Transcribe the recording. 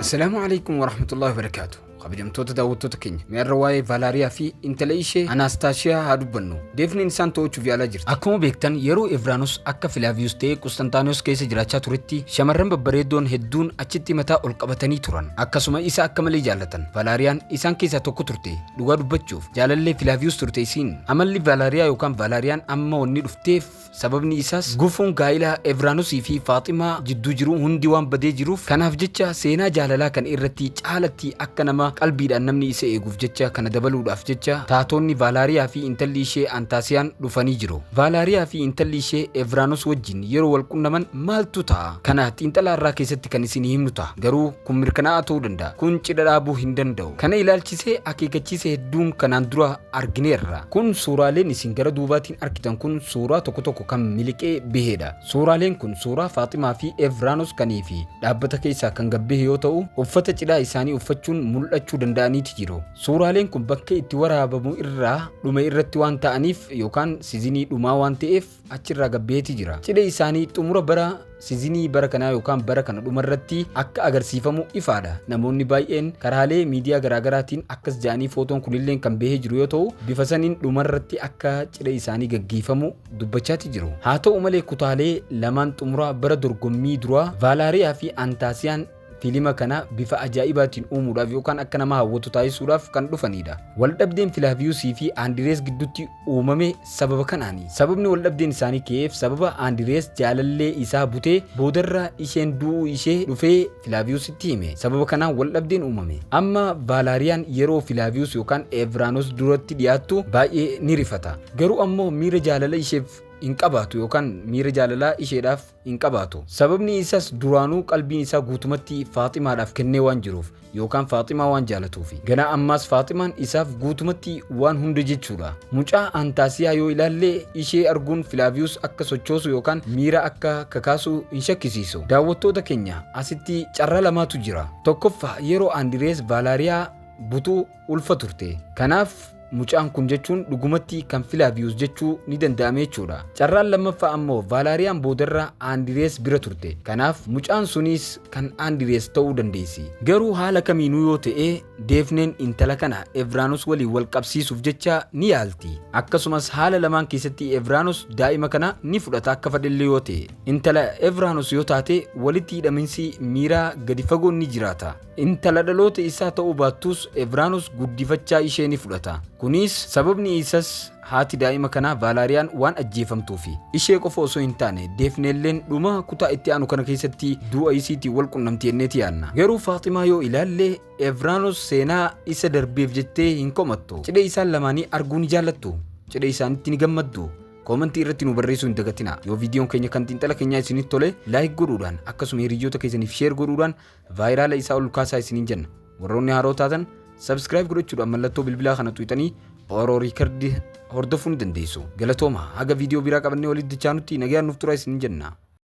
السلام عليكم ورحمة الله وبركاته. قبجمتوتا داوتوتا كينيا من رواية فالاريا في انتليشي اناستاشيا هادوبنو ديفن انسان توچو في علاجرت اكمو بيكتن يرو إفرانوس اكا فيلافيوس تي قسطنطينوس كيس جراچا توريتي شمرن ببريدون هدون اچتي متا القبتني تورن اكاسوما إيسا اكملي جالتن فالاريان إيسان كيسا توكو تورتي دوغا دبچوف جالالي فيلافيوس تورتيسين عملي فالاريا يوكان فالاريان اما وني دفتيف سببني إيساس غوفون غايلا إفرانوسي في فاطمة جدو جرو هندي وان بدي جروف كاناف جچا سينا جاللا كان إرتي چالتي اكنما qalbiidhaan namni isa eeguuf jecha kana dabaluudhaaf jecha taatonni Vaalaariyaa fi intalli ishee Antaasiyaan dhufanii jiru. Vaalaariyaa fi intalli ishee Evraanus wajjin yeroo wal qunnaman maaltu ta'a? Kana xiinxalaa irraa keessatti kan isin himnu ta'a. Garuu kun mirkanaa'aa ta'uu danda'a. Kun cidha dhaabuu hin danda'u. Kana ilaalchisee akeekachiisa hedduun kanaan dura argineerra. Kun suuraaleen isin gara duubaatiin argitan kun suuraa tokko tokko kan miliqee baheedha. Suuraaleen kun suuraa Faaximaa fi Evraanus kanii fi dhaabbata keessaa kan gabbahe yoo ta'u uffata cidhaa isaanii uffachuun mul'achuu danda'aniiti jiru. Suuraaleen kun bakka itti waraabamu irraa dhume irratti waan ta'aniif yookaan siizinii dhumaa waan ta'eef achirraa gabbeeti jira. Cidha isaanii xumura bara siizinii bara kanaa yookaan bara kana dhumarratti akka agarsiifamu ifaadha. Namoonni baay'een karaalee miidiyaa garaagaraatiin akkas jedhanii footoon kunillee kan bahee jiru yoo ta'u bifa saniin dhumarratti akka cidha isaanii gaggeeffamu dubbachaati jiru. Haa ta'u malee kutaalee lamaan xumura bara dorgommii duraa Vaalaariyaa fi Antaasiyaan fiilima kana bifa ajaa'ibaatiin uumuudhaaf yookaan akka nama hawwatu taasisuudhaaf kan dhufanidha. Waldhabdeen Filaaviyoosii fi Andirees gidduutti uumame sababa kanaani. Sababni waldhabdeen isaanii ka'eef sababa Andirees jaalallee isaa butee boodarra isheen du'uu ishee dhufee Filaaviyoositti hime. Sababa kanaan waldhabdeen uumame. Amma Vaalaariyaan yeroo Filaaviyoos yookaan Evraanus duratti dhiyaattu baay'ee ni rifata. Garuu ammoo miira jaalala isheef inqabaatu yookaan miira jaalalaa isheedhaaf inqabaatu. Sababni isaas duraanuu qalbiin isaa guutumatti Faaximaadhaaf kennee waan jiruuf yookaan Faaximaa waan jaalatuufi. Ganaa ammaas Faaximaan isaaf guutumatti waan hunda jechuudha. Mucaa Antaasiyaa yoo ilaalle ishee arguun Filaaviyoos akka sochoosu yookaan miira akka kakaasu hin shakkisiisu. Daawwattoota keenya asitti carraa lamaatu jira. Tokkoffaa yeroo Andirees Vaalaariyaa butuu ulfa turte. Kanaaf mucaan kun jechuun dhugumatti kan Filaaviyoos jechuu ni danda'ame jechuudha. Carraan lammaffaa ammoo Vaalaariyaan boodarra Andirees bira turte. Kanaaf mucaan sunis kan Andirees ta'uu dandeessi. Garuu haala kamiinuu yoo ta'e deefneen intala kana Evraanus waliin wal qabsiisuuf jecha ni yaalti. Akkasumas haala lamaan keessatti Evraanus daa'ima kana ni fudhata akka fedhellee yoo ta'e. Intala Evraanus yoo taate walitti hidhaminsi miiraa gadi fagoon ni jiraata. Intala dhaloota isaa ta'uu baattus Evraanus guddifachaa ishee ni fudhata. Kunis sababni isaas haati daa'ima kana Vaalaariyaan waan ajjeefamtuufi. Ishee qofa osoo hin taane deefneelleen dhuma kutaa itti aanu kana keessatti du'a isiitii wal qunnamti jenneeti yaanna. Garuu Faaximaa yoo ilaalle Evraanus seenaa isa darbeef jettee hin komattu. Cidha isaan lamaanii arguu ni jaallattu. Cidha isaanitti ni gammaddu. Komentii irratti nu barreessuu hin dagatina. Yoo viidiyoon keenya kan xiinxala keenyaa isinitti tole laayik godhuudhaan akkasuma hiriyoota keessaniif sheer godhuudhaan vaayiraala isaa ol kaasaa isiniin jenna. Warroonni haaroo taatan subscribe godhachuudhaan mallattoo bilbilaa kana tuqxanii Oromoo Riikardii hordofuu ni dandeessu. Galatooma haga viidiyoo biraa qabannee walitti dhufnutti nagaan nuuf turaa isiniin jenna.